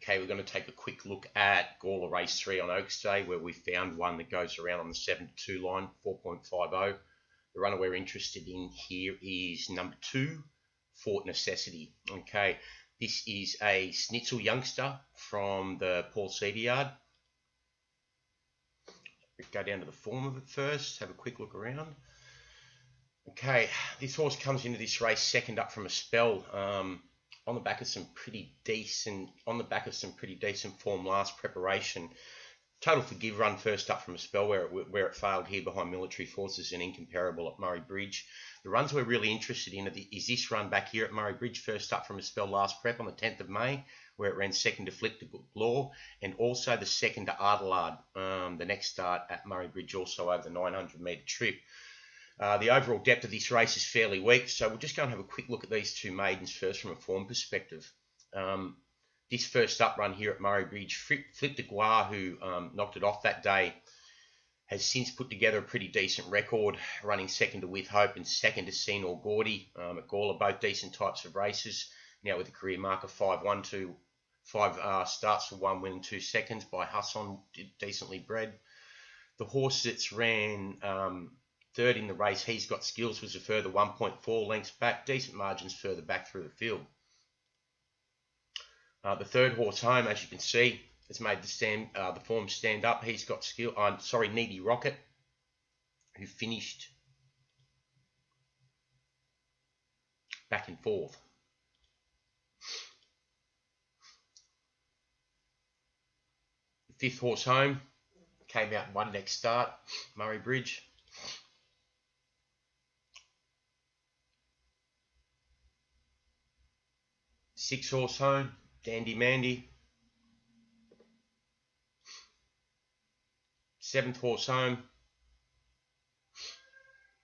Okay, we're going to take a quick look at Gawler Race 3 on Oaks Day, where we found one that goes around on the 7-2 line, 4.50. The runner we're interested in here is number 2, Fort Necessity. Okay, this is a Snitzel youngster from the Paul Cedar Yard. We go down to the form of it first, have a quick look around. Okay, this horse comes into this race second up from a spell. On the back of some pretty decent form last preparation. Total Forgive run first up from a spell where it failed here behind Military Forces and Incomparable at Murray Bridge. The runs we're really interested in is this run back here at Murray Bridge, first up from a spell last prep on the 10th of May, where it ran second to Flip to Gawler, and also the second to Adelaide, the next start at Murray Bridge, also over the 900 metre trip. The overall depth of this race is fairly weak, so we'll just go and have a quick look at these two maidens first from a form perspective. This first up run here at Murray Bridge, Flip to Gawler, who knocked it off that day, has since put together a pretty decent record, running second to With Hope and second to Senor Gordy at Gawler, both decent types of races. Now with a career mark of 5 starts for 1 win and 2 seconds by Hassan, decently bred. The horse that's ran third in the race, He's Got Skills, was a further 1.4 lengths back, decent margins further back through the field. The third horse home, as you can see, has made the form stand up. He's Got Skill. Needy Rocket, who finished back in fourth. The fifth horse home came out and won next start, Murray Bridge. Sixth horse home, Dandy Mandy. Seventh horse home,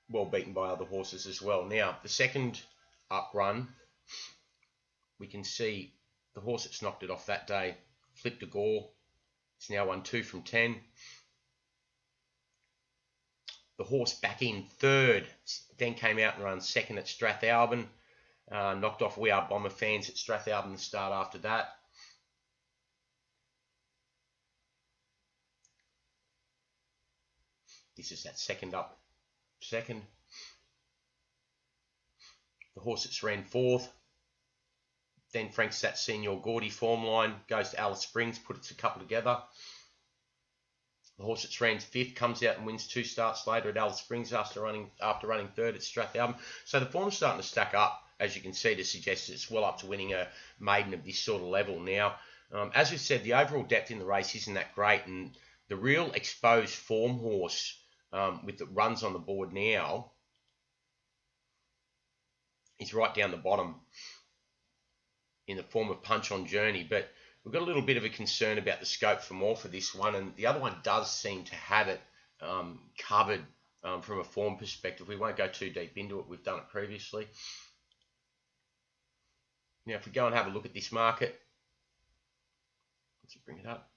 well beaten by other horses as well. Now, the second up run, we can see the horse that's knocked it off that day, Flip to Gawler. It's now won 2 from 10. The horse back in third, then came out and ran second at Strathalbyn. Knocked off We Are Bomber Fans at Strathalbyn the start after that. This is that second up. Second. The horse that's ran fourth. Then Frank's that Senor Gordy form line. Goes to Alice Springs, puts a couple together. The horse that's ran fifth comes out and wins 2 starts later at Alice Springs after running third at Strathalbyn. So the form's starting to stack up, as you can see, to suggest it's well up to winning a maiden of this sort of level. Now, as we said, the overall depth in the race isn't that great, and the real exposed form horse with the runs on the board now is right down the bottom in the form of Punch on Journey. But we've got a little bit of a concern about the scope for more for this one, and the other one does seem to have it covered from a form perspective. We won't go too deep into it. We've done it previously. Now, if we go and have a look at this market, let's bring it up.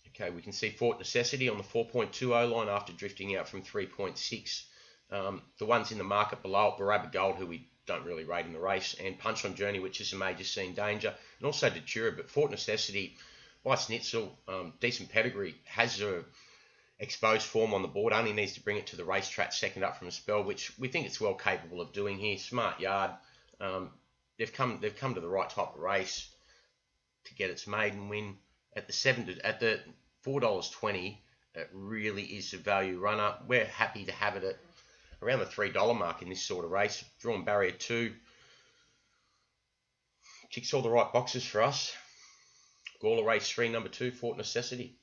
Okay, we can see Fort Necessity on the 4.20 line after drifting out from 3.6. The ones in the market below it, Barabba Gold, who we don't really rate in the race, and Punch on Journey, which is a major scene danger, and also Datura. But Fort Necessity by Snitzel, decent pedigree, has a exposed form on the board, only needs to bring it to the racetrack second up from a spell, which we think it's well capable of doing here. Smart yard. They've come to the right type of race to get its maiden win at the $4.20. It really is a value runner. We're happy to have it at around the $3 mark in this sort of race. Drawn barrier 2. Ticks all the right boxes for us. Gawler Race 3, number 2, Fort Necessity.